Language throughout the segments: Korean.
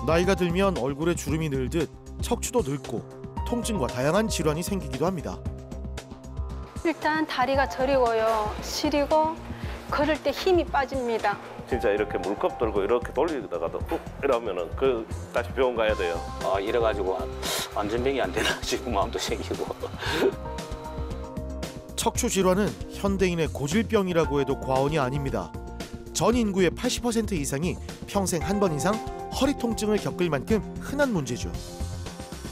나이가 들면 얼굴에 주름이 늘듯 척추도 늙고 통증과 다양한 질환이 생기기도 합니다. 일단 다리가 저리고요. 시리고 걸을 때 힘이 빠집니다. 진짜 이렇게 물컵 들고 이렇게 돌리다가도 뚝 이러면은 다시 병원 가야 돼요. 이래가지고 안전병이 안 되나 싶은 마음도 생기고. 척추 질환은 현대인의 고질병이라고 해도 과언이 아닙니다. 전 인구의 80% 이상이 평생 한 번 이상 허리 통증을 겪을 만큼 흔한 문제죠.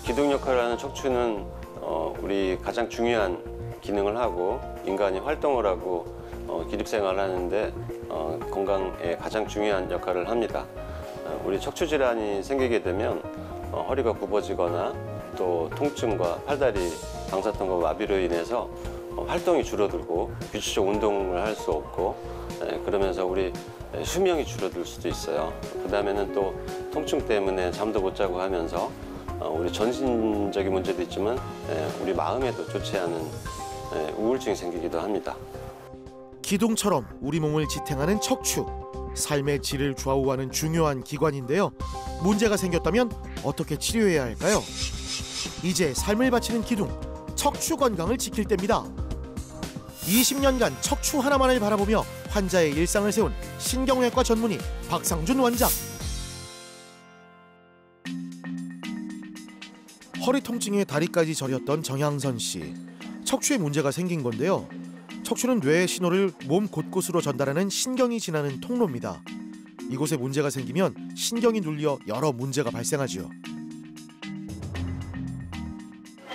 기둥 역할을 하는 척추는 우리 가장 중요한 기능을 하고 인간이 활동을 하고 기립생활을 하는데 건강에 가장 중요한 역할을 합니다. 우리 척추 질환이 생기게 되면 허리가 굽어지거나 또 통증과 팔다리 방사선과 마비로 인해서 활동이 줄어들고 규칙적 운동을 할 수 없고 그러면서 우리 수명이 줄어들 수도 있어요. 그다음에는 또 통증 때문에 잠도 못 자고 하면서 우리 전신적인 문제도 있지만 우리 마음에도 좋지 않은 우울증이 생기기도 합니다. 기둥처럼 우리 몸을 지탱하는 척추, 삶의 질을 좌우하는 중요한 기관인데요. 문제가 생겼다면 어떻게 치료해야 할까요? 이제 삶을 바치는 기둥, 척추 건강을 지킬 때입니다. 20년간 척추 하나만을 바라보며 환자의 일상을 세운 신경외과 전문의 박상준 원장. 허리 통증에 다리까지 저렸던 정향선 씨. 척추에 문제가 생긴 건데요. 척추는 뇌의 신호를 몸 곳곳으로 전달하는 신경이 지나는 통로입니다. 이곳에 문제가 생기면 신경이 눌려 여러 문제가 발생하죠.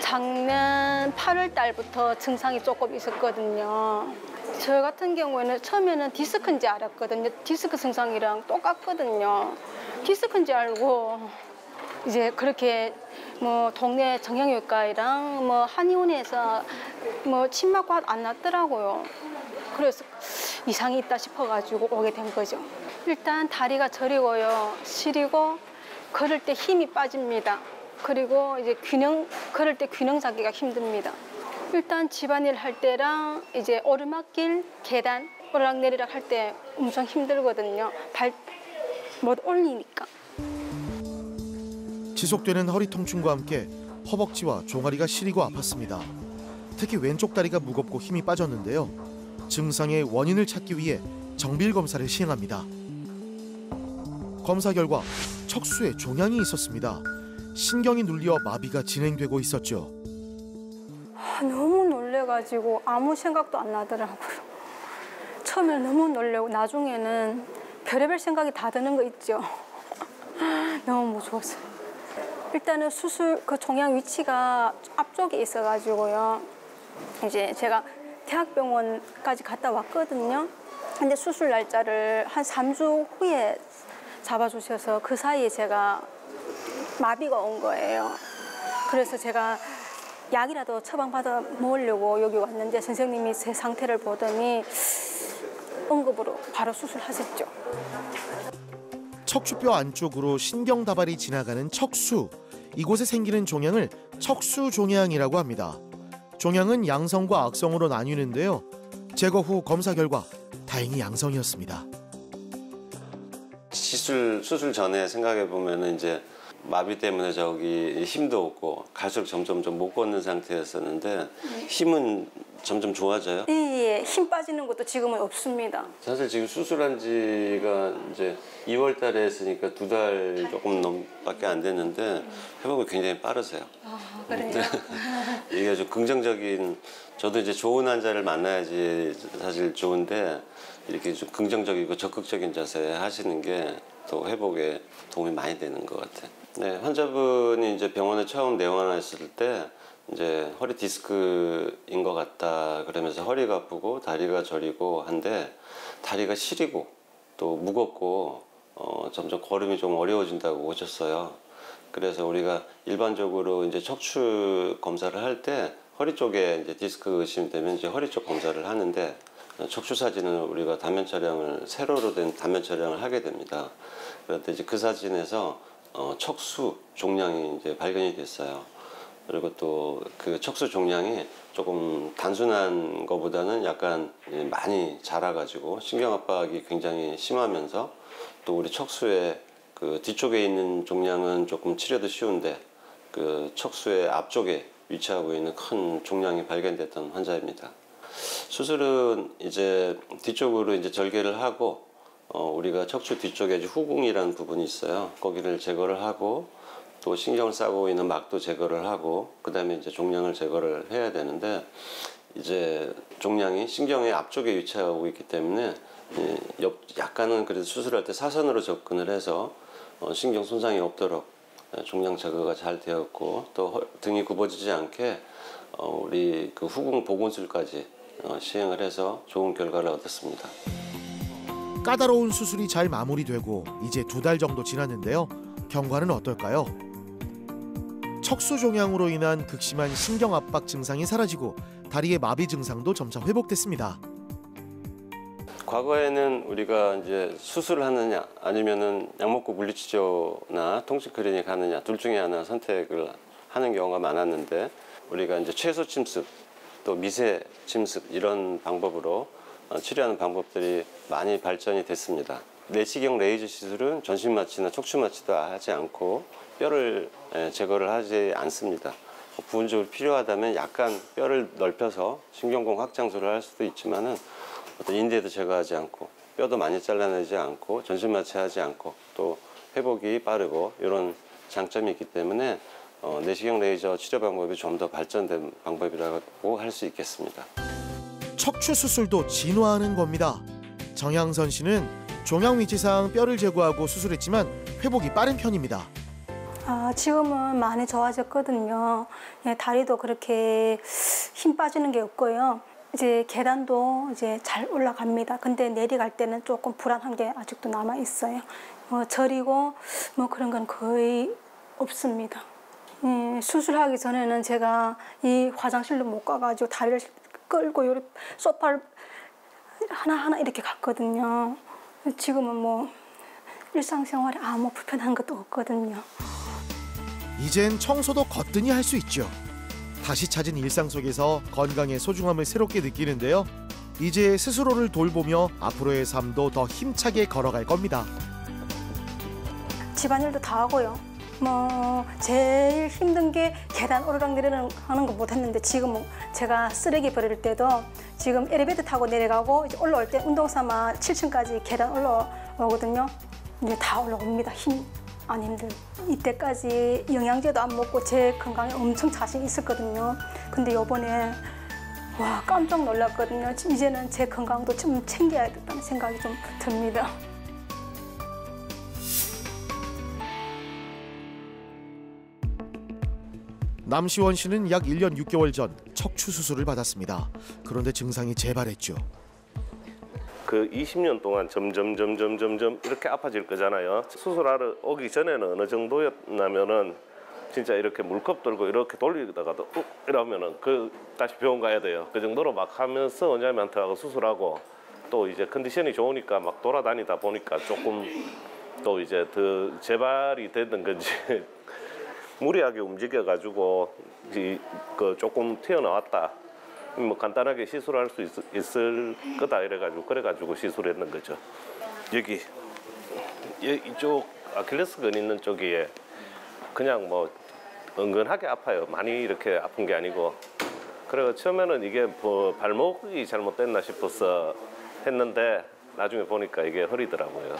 작년 8월 달부터 증상이 조금 있었거든요. 저 같은 경우에는 처음에는 디스크인지 알았거든요. 디스크 증상이랑 똑같거든요. 디스크인지 알고 이제 그렇게 뭐 동네 정형외과랑 뭐 한의원에서 뭐 침막과 안 났더라고요. 그래서 이상이 있다 싶어가지고 오게 된 거죠. 일단 다리가 저리고요. 시리고 걸을 때 힘이 빠집니다. 그리고 이제 걸을 때 균형 잡기가 힘듭니다. 일단 집안일 할 때랑 이제 오르막길, 계단, 오르락내리락 할 때 엄청 힘들거든요. 발 못 올리니까. 지속되는 허리 통증과 함께 허벅지와 종아리가 시리고 아팠습니다. 특히 왼쪽 다리가 무겁고 힘이 빠졌는데요. 증상의 원인을 찾기 위해 정밀 검사를 시행합니다. 검사 결과 척수에 종양이 있었습니다. 신경이 눌려 마비가 진행되고 있었죠. 너무 놀래가지고 아무 생각도 안 나더라고요. 처음에는 너무 놀래고 나중에는 별의별 생각이 다 드는 거 있죠. 너무 무서웠어요. 일단은 수술 그 종양 위치가 앞쪽에 있어가지고요. 이제 제가 대학병원까지 갔다 왔거든요. 근데 수술 날짜를 한 3주 후에 잡아주셔서 그 사이에 제가 마비가 온 거예요. 그래서 제가 약이라도 처방받아 먹으려고 여기 왔는데 선생님이 제 상태를 보더니 응급으로 바로 수술하셨죠. 척추뼈 안쪽으로 신경다발이 지나가는 척수. 이곳에 생기는 종양을 척수종양이라고 합니다. 종양은 양성과 악성으로 나뉘는데요. 제거 후 검사 결과 다행히 양성이었습니다. 수술 전에 생각해 보면은 이제 마비 때문에 저기 힘도 없고 갈수록 점점 못 걷는 상태였었는데 힘은 점점 좋아져요? 예, 힘 빠지는 것도 지금은 없습니다. 사실 지금 수술한 지가 이제 2월 달에 했으니까 2달 조금 넘밖에 안 됐는데 회복이 굉장히 빠르세요. 아, 그래요? 이게 좀 긍정적인, 저도 이제 좋은 환자를 만나야지 사실 좋은데 이렇게 좀 긍정적이고 적극적인 자세 하시는 게 또 회복에 도움이 많이 되는 것 같아요. 네, 환자분이 이제 병원에 처음 내원하셨을 때 이제 허리 디스크인 것 같다 그러면서 허리가 아프고 다리가 저리고 한데 다리가 시리고 또 무겁고 점점 걸음이 좀 어려워진다고 오셨어요. 그래서 우리가 일반적으로 이제 척추 검사를 할 때 허리 쪽에 이제 디스크 의심되면 이제 허리 쪽 검사를 하는데 척추 사진은 우리가 단면 촬영을 세로로 된 단면 촬영을 하게 됩니다. 그런데 이제 그 사진에서 척수 종양이 이제 발견이 됐어요. 그리고 또 그 척수 종양이 조금 단순한 것보다는 약간 많이 자라가지고 신경 압박이 굉장히 심하면서 또 우리 척수에 그 뒤쪽에 있는 종양은 조금 치료도 쉬운데 그 척수의 앞쪽에 위치하고 있는 큰 종양이 발견됐던 환자입니다. 수술은 이제 뒤쪽으로 이제 절개를 하고 우리가 척추 뒤쪽에 이제 후궁이라는 부분이 있어요. 거기를 제거를 하고 또 신경을 싸고 있는 막도 제거를 하고 그다음에 이제 종양을 제거를 해야 되는데 이제 종양이 신경의 앞쪽에 위치하고 있기 때문에 약간은 그래도 수술할 때 사선으로 접근을 해서 신경 손상이 없도록 종양 제거가 잘 되었고 또 등이 굽어지지 않게 우리 그 후궁 보건술까지 시행을 해서 좋은 결과를 얻었습니다. 까다로운 수술이 잘 마무리되고 이제 2달 정도 지났는데요. 경과는 어떨까요? 척수 종양으로 인한 극심한 신경 압박 증상이 사라지고 다리의 마비 증상도 점차 회복됐습니다. 과거에는 우리가 이제 수술을 하느냐 아니면은 약 먹고 물리치료나 통증 클리닉 하느냐 둘 중에 하나 선택을 하는 경우가 많았는데 우리가 이제 최소 침습 또 미세 침습 이런 방법으로 치료하는 방법들이 많이 발전이 됐습니다. 내시경 레이저 시술은 전신 마취나 척추 마취도 하지 않고 뼈를 제거를 하지 않습니다. 부분적으로 필요하다면 약간 뼈를 넓혀서 신경공 확장술을 할 수도 있지만은 어떤 인대도 제거하지 않고 뼈도 많이 잘라내지 않고 전신 마취하지 않고 또 회복이 빠르고 이런 장점이 있기 때문에 내시경 레이저 치료 방법이 좀 더 발전된 방법이라고 할 수 있겠습니다. 척추 수술도 진화하는 겁니다. 정향선 씨는 종양 위치상 뼈를 제거하고 수술했지만 회복이 빠른 편입니다. 지금은 많이 좋아졌거든요. 예, 다리도 그렇게 힘 빠지는 게 없고요. 이제 계단도 이제 잘 올라갑니다. 근데 내려갈 때는 조금 불안한 게 아직도 남아 있어요. 저리고 뭐 그런 건 거의 없습니다. 수술하기 전에는 제가 이 화장실도 못 가가지고 다리를 끌고 요리 소파를 하나하나 이렇게 갔거든요. 지금은 뭐 일상생활에 아무 불편한 것도 없거든요. 이젠 청소도 거뜬히 할 수 있죠. 다시 찾은 일상 속에서 건강의 소중함을 새롭게 느끼는데요. 이제 스스로를 돌보며 앞으로의 삶도 더 힘차게 걸어갈 겁니다. 집안일도 다 하고요. 뭐 제일 힘든 게 계단 오르락내리락 하는 거 못했는데 지금은 제가 쓰레기 버릴 때도 지금 엘리베이터 타고 내려가고 이제 올라올 때 운동 삼아 7층까지 계단 올라오거든요. 이제 다 올라옵니다. 힘 안 힘들. 이때까지 영양제도 안 먹고 제 건강에 엄청 자신 있었거든요. 근데 요번에 와 깜짝 놀랐거든요. 이제는 제 건강도 좀 챙겨야겠다는 생각이 좀 듭니다. 남시원 씨는 약 1년 6개월 전 척추 수술을 받았습니다. 그런데 증상이 재발했죠. 그 20년 동안 점점 이렇게 아파질 거잖아요. 수술하러 오기 전에는 어느 정도였냐면은 진짜 이렇게 물컵 들고 이렇게 돌리다가도 이러면은 다시 병원 가야 돼요. 그 정도로 막 하면서 원장님한테 하고 수술하고 또 이제 컨디션이 좋으니까 막 돌아다니다 보니까 조금 또 이제 더 재발이 됐던 건지 무리하게 움직여가지고 그 조금 튀어나왔다. 뭐 간단하게 시술할 수 있을 거다 그래가지고 시술했는 거죠. 여기 이쪽 아킬레스건 있는 쪽이 그냥 뭐 은근하게 아파요. 많이 이렇게 아픈 게 아니고. 그래서 처음에는 이게 뭐 발목이 잘못됐나 싶어서 했는데 나중에 보니까 이게 허리더라고요.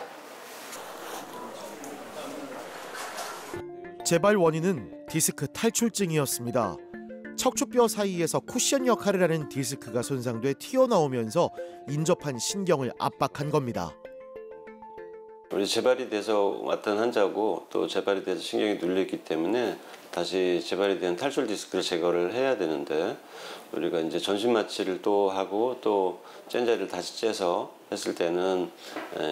재발 원인은 디스크 탈출증이었습니다. 척추뼈 사이에서 쿠션 역할을 하는 디스크가 손상돼 튀어나오면서 인접한 신경을 압박한 겁니다. 우리 재발이 돼서 왔던 환자고 또 재발이 돼서 신경이 눌렸기 때문에 다시 재발이 된 탈출 디스크를 제거를 해야 되는데 우리가 이제 전신 마취를 또 하고 또 짠자리를 다시 째서 했을 때는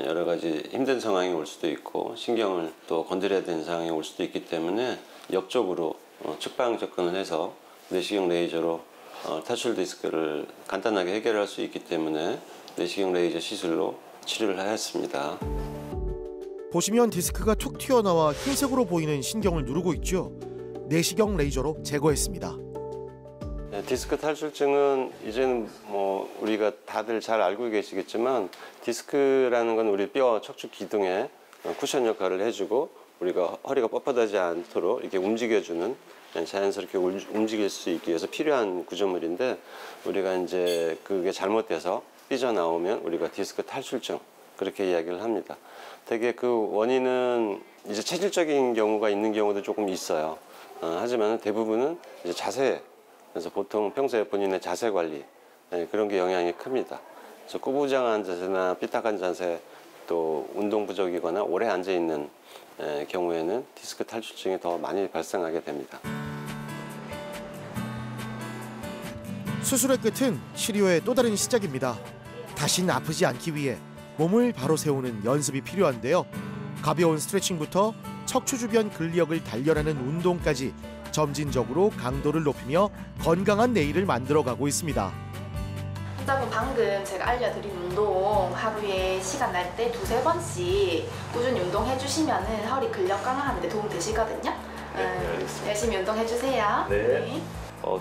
여러 가지 힘든 상황이 올 수도 있고 신경을 또 건드려야 되는 상황이 올 수도 있기 때문에 역적으로 측방 접근을 해서 내시경 레이저로 탈출 디스크를 간단하게 해결할 수 있기 때문에 내시경 레이저 시술로 치료를 하였습니다. 보시면 디스크가 툭 튀어나와 흰색으로 보이는 신경을 누르고 있죠. 내시경 레이저로 제거했습니다. 디스크 탈출증은 이제는 뭐 우리가 다들 잘 알고 계시겠지만 디스크라는 건 우리 뼈 척추 기둥에 쿠션 역할을 해주고 우리가 허리가 뻣뻣하지 않도록 이렇게 움직여주는 자연스럽게 움직일 수 있기 위해서 필요한 구조물인데 우리가 이제 그게 잘못돼서 삐져나오면 우리가 디스크 탈출증 그렇게 이야기를 합니다. 되게 그 원인은 이제 체질적인 경우가 있는 경우도 조금 있어요. 하지만 대부분은 이제 자세, 그래서 보통 평소에 본인의 자세 관리 그런 게 영향이 큽니다. 그래서 꾸부장한 자세나 삐딱한 자세, 또 운동 부족이거나 오래 앉아 있는 경우에는 디스크 탈출증이 더 많이 발생하게 됩니다. 수술의 끝은 치료의 또 다른 시작입니다. 다신 아프지 않기 위해 몸을 바로 세우는 연습이 필요한데요. 가벼운 스트레칭부터 척추 주변 근력을 단련하는 운동까지 점진적으로 강도를 높이며 건강한 내일을 만들어가고 있습니다. 환자분 방금 제가 알려드린 운동 하루에 시간 날 때 2~3번씩 꾸준히 운동해 주시면 허리 근력 강화하는 데 도움 되시거든요. 네, 알겠습니다. 열심히 운동해 주세요. 네.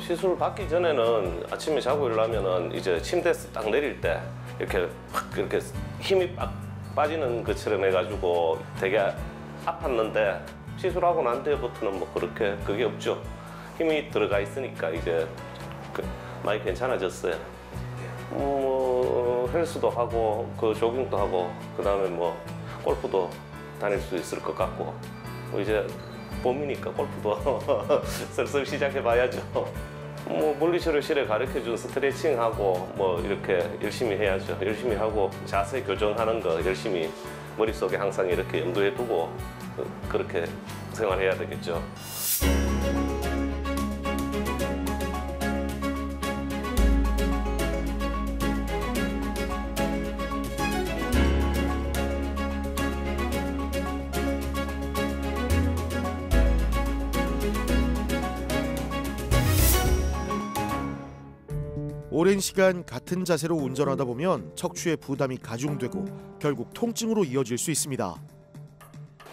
시술 받기 전에는 아침에 자고 일어나면은 이제 침대에서 딱 내릴 때 이렇게 확 이렇게 힘이 빡 빠지는 것처럼 해가지고 되게 아팠는데 시술하고 난 뒤부터는 뭐 그렇게 그게 없죠. 힘이 들어가 있으니까 이제 많이 괜찮아졌어요. 헬스도 하고 그 조깅도 하고 그다음에 뭐 골프도 다닐 수 있을 것 같고 뭐 이제 봄이니까 골프도 슬슬 시작해 봐야죠. 뭐 물리치료실에 가르쳐준 스트레칭하고 뭐 이렇게 열심히 해야죠. 열심히 하고 자세 교정하는 거 열심히 머릿속에 항상 이렇게 염두에 두고 그렇게 생활해야 되겠죠. 오랜 시간 같은 자세로 운전하다 보면 척추의 부담이 가중되고 결국 통증으로 이어질 수 있습니다.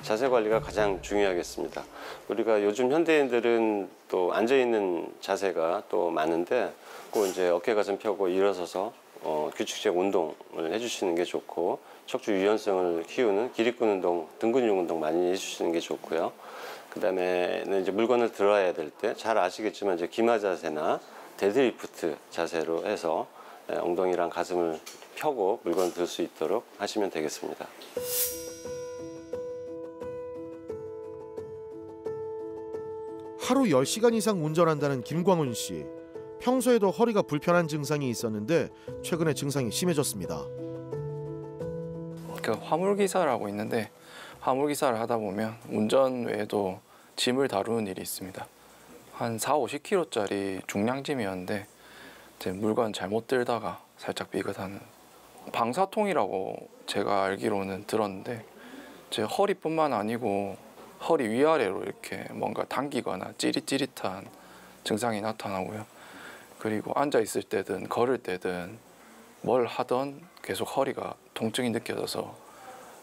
자세 관리가 가장 중요하겠습니다. 우리가 요즘 현대인들은 또 앉아 있는 자세가 또 많은데 꼭 이제 어깨 가슴 펴고 일어서서 규칙적 운동을 해주시는 게 좋고 척추 유연성을 키우는 기립근 운동, 등 근육 운동 많이 해주시는 게 좋고요. 그다음에는 이제 물건을 들어야 될 때 잘 아시겠지만 이제 기마 자세나 데드리프트 자세로 해서 엉덩이랑 가슴을 펴고 물건을 들 수 있도록 하시면 되겠습니다. 하루 10시간 이상 운전한다는 김광훈 씨. 평소에도 허리가 불편한 증상이 있었는데 최근에 증상이 심해졌습니다. 그 화물기사라고 있는데 화물기사를 하다 보면 운전 외에도 짐을 다루는 일이 있습니다. 한 40~50kg짜리 중량짐이었는데 제 물건 잘못 들다가 살짝 삐끗하는 방사통이라고 제가 알기로는 들었는데 제 허리뿐만 아니고 허리 위아래로 이렇게 뭔가 당기거나 찌릿찌릿한 증상이 나타나고요. 그리고 앉아 있을 때든 걸을 때든 뭘 하던 계속 허리가 통증이 느껴져서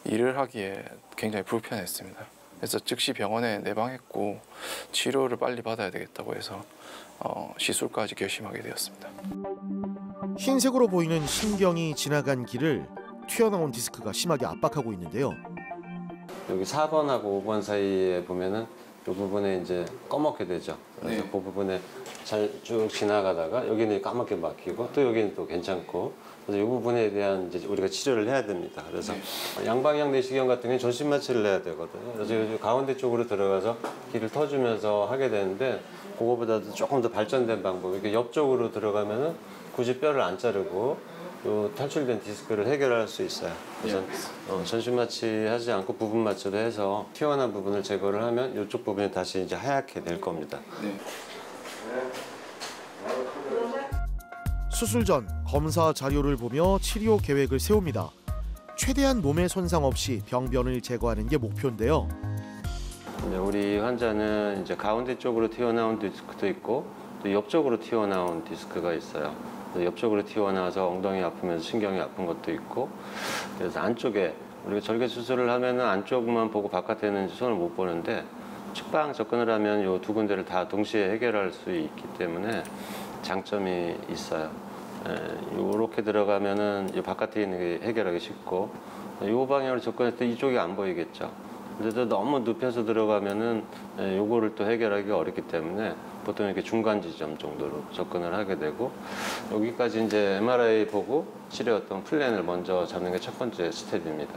일을 하기에 굉장히 불편했습니다. 그래서 즉시 병원에 내방했고 치료를 빨리 받아야 되겠다고 해서 시술까지 결심하게 되었습니다. 흰색으로 보이는 신경이 지나간 길을 튀어나온 디스크가 심하게 압박하고 있는데요. 여기 4번하고 5번 사이에 보면은 이 부분에 이제 검게 되죠. 그래서 그 부분에 잘 쭉 지나가다가 여기는 까맣게 막히고 또 여기는 또 괜찮고 그래서 이 부분에 대한 이제 우리가 치료를 해야 됩니다. 그래서 양방향 내시경 같은 경우는 전신 마취를 해야 되거든요. 그래서 이 가운데 쪽으로 들어가서 길을 터주면서 하게 되는데 그거보다도 조금 더 발전된 방법. 이렇게 옆쪽으로 들어가면은 굳이 뼈를 안 자르고 요 탈출된 디스크를 해결할 수 있어요. 그래서 전신 마취하지 않고 부분 마취로 해서 튀어나온 부분을 제거를 하면 이쪽 부분이 다시 이제 하얗게 될 겁니다. 수술 전 검사 자료를 보며 치료 계획을 세웁니다. 최대한 몸에 손상 없이 병변을 제거하는 게 목표인데요. 우리 환자는 이제 가운데 쪽으로 튀어나온 디스크도 있고 또 옆쪽으로 튀어나온 디스크가 있어요. 옆쪽으로 튀어나와서 엉덩이 아프면서 신경이 아픈 것도 있고 그래서 안쪽에 우리가 절개 수술을 하면은 안쪽만 보고 바깥에는 손을 못 보는데 측방 접근을 하면 이 두 군데를 다 동시에 해결할 수 있기 때문에 장점이 있어요. 이렇게 들어가면은 이 바깥에 있는 게 해결하기 쉽고 이 방향으로 접근할 때 이쪽이 안 보이겠죠. 근데 너무 눕혀서 들어가면은 요거를 또 해결하기가 어렵기 때문에 보통 이렇게 중간 지점 정도로 접근을 하게 되고, 여기까지 이제 MRI 보고 치료 어떤 플랜을 먼저 잡는 게 첫 번째 스텝입니다.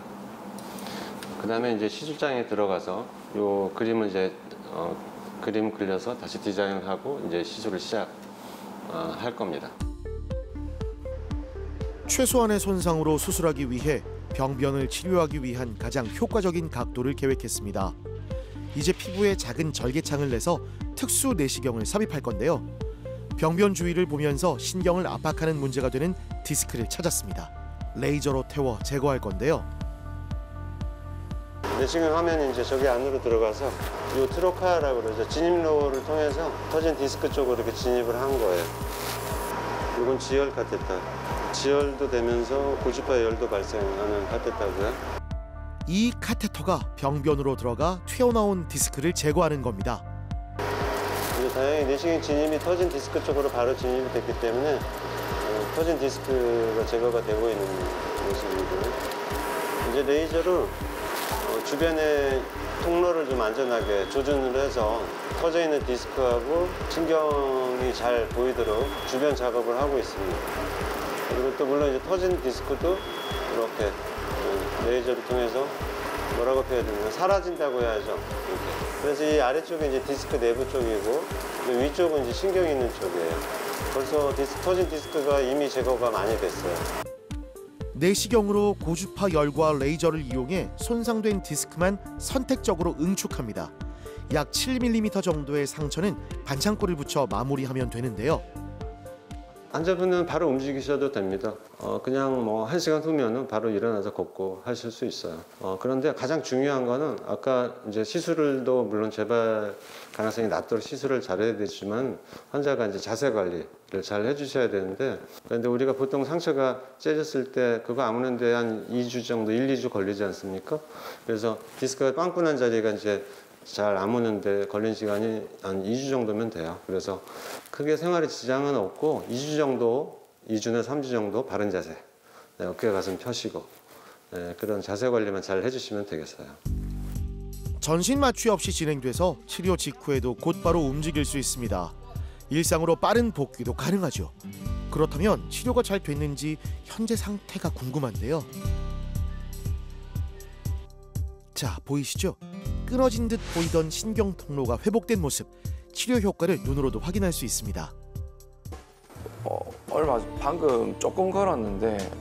그 다음에 이제 시술장에 들어가서 요 그림을 이제 그림 그려서 다시 디자인을 하고 이제 시술을 시작할 겁니다. 최소한의 손상으로 수술하기 위해 병변을 치료하기 위한 가장 효과적인 각도를 계획했습니다. 이제 피부에 작은 절개창을 내서 특수 내시경을 삽입할 건데요. 병변 주위를 보면서 신경을 압박하는 문제가 되는 디스크를 찾았습니다. 레이저로 태워 제거할 건데요. 내시경 화면이 이제 저기 안으로 들어가서 이 트로카라고 그러죠. 진입로를 통해서 터진 디스크 쪽으로 이렇게 진입을 한 거예요. 이건 지혈 카테터. 지혈도 되면서 고주파 열도 발생하는 카테터고요. 이 카테터가 병변으로 들어가 튀어나온 디스크를 제거하는 겁니다. 이제 다행히 내시경 진입이 터진 디스크 쪽으로 바로 진입이 됐기 때문에 터진 디스크가 제거가 되고 있는 모습이고요. 이제 레이저로 주변의 통로를 좀 안전하게 조준을 해서 터져 있는 디스크하고 신경이 잘 보이도록 주변 작업을 하고 있습니다. 그리고 또 물론 이제 터진 디스크도 이렇게 레이저를 통해서 뭐라고 표현해야 사라진다고 해야죠. 이렇게. 그래서 이 아래쪽이 이제 디스크 내부 쪽이고 위쪽은 이제 신경이 있는 쪽이에요. 벌써 터진 디스크가 이미 제거가 많이 됐어요. 내시경으로 고주파 열과 레이저를 이용해 손상된 디스크만 선택적으로 응축합니다. 약 7mm 정도의 상처는 반창고를 붙여 마무리하면 되는데요. 환자분은 바로 움직이셔도 됩니다. 그냥 뭐 1시간 후면은 바로 일어나서 걷고 하실 수 있어요. 그런데 가장 중요한 거는 아까 이제 시술도 물론 재발 가능성이 낮도록 시술을 잘해야 되지만 환자가 이제 자세 관리를 잘 해주셔야 되는데, 그런데 우리가 보통 상처가 째졌을 때 그거 아무는데 한 2주 정도, 1, 2주 걸리지 않습니까? 그래서 디스크가 빵꾸난 자리가 이제 잘 아무는데 걸린 시간이 한 2주 정도면 돼요. 그래서 크게 생활에 지장은 없고 2주 정도, 2주나 3주 정도 바른 자세, 어깨 가슴 펴시고 그런 자세 관리만 잘 해주시면 되겠어요. 전신 마취 없이 진행돼서 치료 직후에도 곧바로 움직일 수 있습니다. 일상으로 빠른 복귀도 가능하죠. 그렇다면 치료가 잘 됐는지 현재 상태가 궁금한데요. 자, 보이시죠? 끊어진 듯 보이던 신경 통로가 회복된 모습, 치료 효과를 눈으로도 확인할 수 있습니다. 방금 조금 걸었는데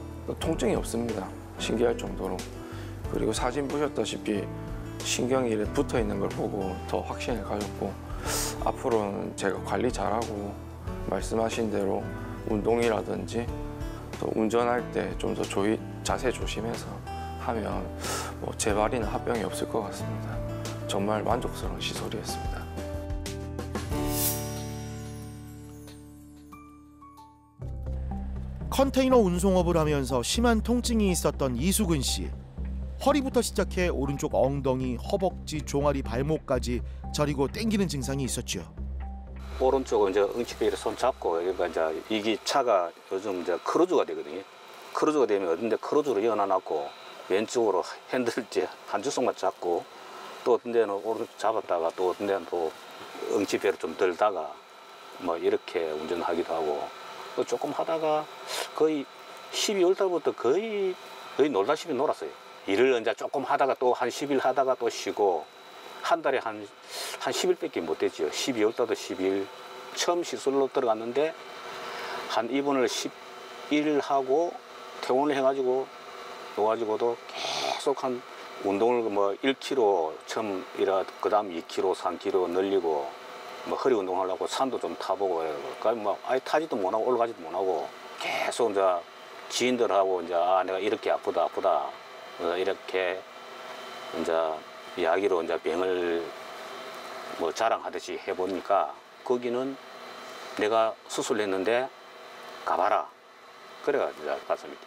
통증이 없습니다. 신기할 정도로. 그리고 사진 보셨다시피 신경이 이렇게 붙어 있는 걸 보고 더 확신을 가졌고, 앞으로는 제가 관리 잘하고 말씀하신 대로 운동이라든지 또 운전할 때 좀 더 자세 조심해서 하면 재발이나 합병이 없을 것 같습니다. 정말 만족스러운 시술이었습니다. 컨테이너 운송업을 하면서 심한 통증이 있었던 이수근 씨. 허리부터 시작해 오른쪽 엉덩이, 허벅지, 종아리, 발목까지 저리고 땡기는 증상이 있었죠. 오른쪽은 이제 응치pe기를 손 잡고, 그러니까 이제 이게 차가 요즘 이제 크루즈가 되거든요. 크루즈가 되면 어딘데 크루즈로 연어놨고, 왼쪽으로 핸들 이제 한 주석만 잡고, 또 어떤 데는 오른쪽 잡았다가 또 어떤 데는 또 응치배를 좀 들다가 뭐 이렇게 운전하기도 하고, 또 조금 하다가 거의 12월 달부터 거의 놀다시피 놀았어요. 일을 이제 조금 하다가 또 한 10일 하다가 또 쉬고, 한 달에 한 10일밖에 못 됐죠. 12월 달도 10일. 처음 시술로 들어갔는데 한 입원을 10일 하고 퇴원을 해가지고 와가지고도 계속 한 운동을 뭐 1km 처음 그다음 2km, 3km 늘리고, 뭐 허리 운동하려고 산도 좀 타보고, 그러니까 뭐 아예 타지도 못하고 올라가지도 못하고 계속 이제 지인들하고 이제 내가 이렇게 아프다 이렇게 이제 이야기로 이제 병을 뭐 자랑하듯이 해보니까, 거기는 내가 수술했는데 가봐라, 그래가지고 이제 갔습니다.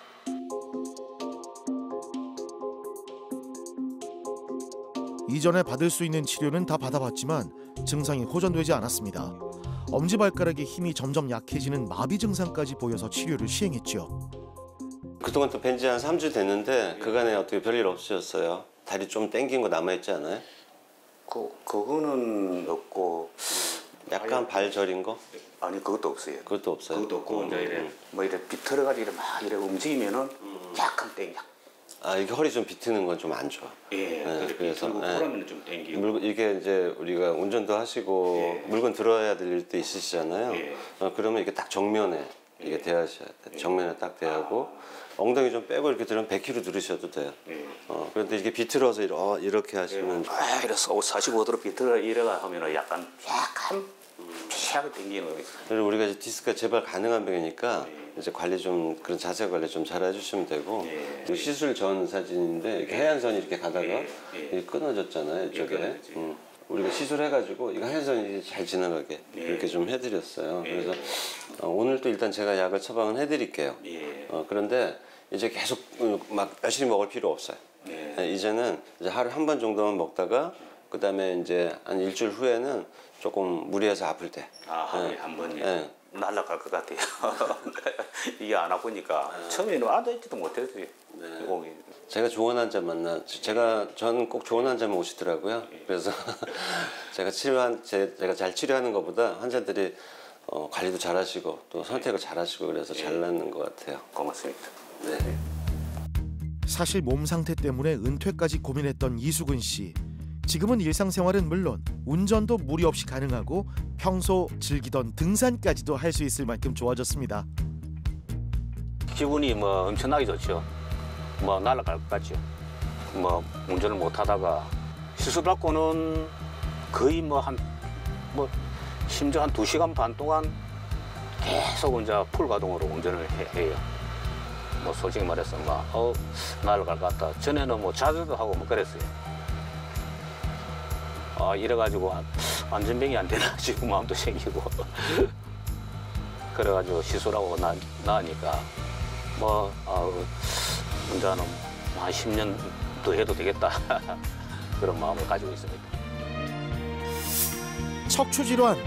이전에 받을 수 있는 치료는 다 받아봤지만 증상이 호전되지 않았습니다. 엄지발가락의 힘이 점점 약해지는 마비 증상까지 보여서 치료를 시행했죠. 그동안 또 뵌지 한 3주 됐는데 그간에 어떻게 별일 없으셨어요? 다리 좀 땡긴 거 남아있지 않아요? 그거는 없고 약간 발 저린 거? 아니 그것도 없어요. 그것도 없어요? 그것도 없고 이제 이래 뭐 이래 비틀어가지고 막 이래 움직이면은 약간 땡겨. 아 이게 허리 좀 비트는 건 좀 안 좋아. 예. 그래서 그러면 좀 땡기고. 이게 이제 우리가 운전도 하시고 예. 물건 들어야 될 때 있으시잖아요. 예. 그러면 이게 딱 정면에 이게 대하셔야 돼. 정면에 딱 대하고 엉덩이 좀 빼고 이렇게 들으면 100kg 들으셔도 돼요. 예. 그런데 이게 비틀어서 이렇게 하시면 아, 이래서 45도로 비틀어 이래가 하면은 약간 피하게 땡기는 거예요. 그리고 우리가 이제 디스크가 재발 가능한 병이니까 이제 관리 좀 그런 자세 관리 좀 잘 해주시면 되고 그리고 시술 전 사진인데 이렇게 하얀 선이 이렇게 가다가 이게 끊어졌잖아요 이쪽에. 우리가 시술해가지고 이거 하얀 선이 잘 지나가게 이렇게 좀 해드렸어요. 그래서 오늘 또 일단 제가 약을 처방은 해드릴게요. 그런데 이제 계속 막 열심히 먹을 필요 없어요. 이제는 이제 하루 한 번 정도만 먹다가 그 다음에 이제 한 일주일 후에는 조금 무리해서 아플 때. 하루에 한 번이요? 네. 날아갈 것 같아요. 이게 안 아프니까 처음에는 앉아있지도 못했어요. 몸이. 제가 좋은 환자 저는 꼭 좋은 환자만 오시더라고요. 그래서 제가 잘 치료하는 것보다 환자들이 관리도 잘하시고 또 선택을 잘하시고 그래서 잘 낫는 것 같아요. 고맙습니다. 네. 사실 몸 상태 때문에 은퇴까지 고민했던 이수근 씨. 지금은 일상생활은 물론 운전도 무리 없이 가능하고 평소 즐기던 등산까지도 할 수 있을 만큼 좋아졌습니다. 기분이 뭐 엄청나게 좋죠. 뭐 날아갈 것 같죠. 뭐 운전을 못 하다가 시술받고는 거의 심지어 한 2시간 반 동안 계속 이제 풀 가동으로 운전을 해요. 뭐 솔직히 말해서 날아갈 것 같다. 전에는 뭐 자주도 하고 뭐 그랬어요. 이래가지고 안전병이 안 되나 싶은 마음도 생기고 그래가지고 시술하고 나으니까 운전은 한 10년 더 해도 되겠다 그런 마음을 가지고 있습니다. 척추 질환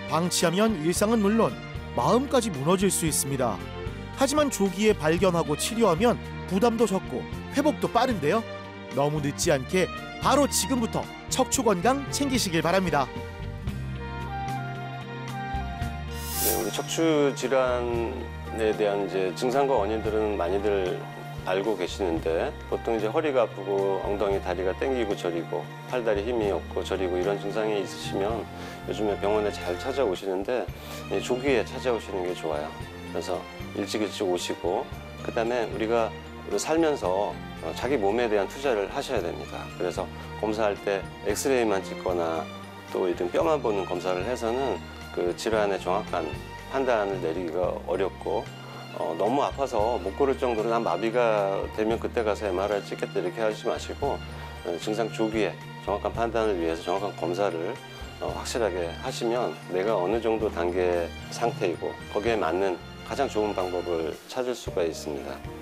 방치하면 일상은 물론 마음까지 무너질 수 있습니다. 하지만 조기에 발견하고 치료하면 부담도 적고 회복도 빠른데요. 너무 늦지 않게 바로 지금부터 척추 건강 챙기시길 바랍니다. 네, 우리 척추 질환에 대한 이제 증상과 원인들은 많이들 알고 계시는데 보통 이제 허리가 아프고 엉덩이 다리가 땡기고 저리고 팔다리 힘이 없고 저리고 이런 증상이 있으시면 요즘에 병원에 잘 찾아오시는데 조기에 찾아오시는 게 좋아요. 그래서 일찍 오시고 그다음에 우리가 살면서 자기 몸에 대한 투자를 하셔야 됩니다. 그래서 검사할 때 엑스레이만 찍거나 또 이런 뼈만 보는 검사를 해서는 그 질환의 정확한 판단을 내리기가 어렵고 너무 아파서 못 걸을 정도로 난 마비가 되면 그때 가서 MRI 찍겠다 이렇게 하지 마시고 증상 조기에 정확한 판단을 위해서 정확한 검사를 확실하게 하시면 내가 어느 정도 단계 상태이고 거기에 맞는 가장 좋은 방법을 찾을 수가 있습니다.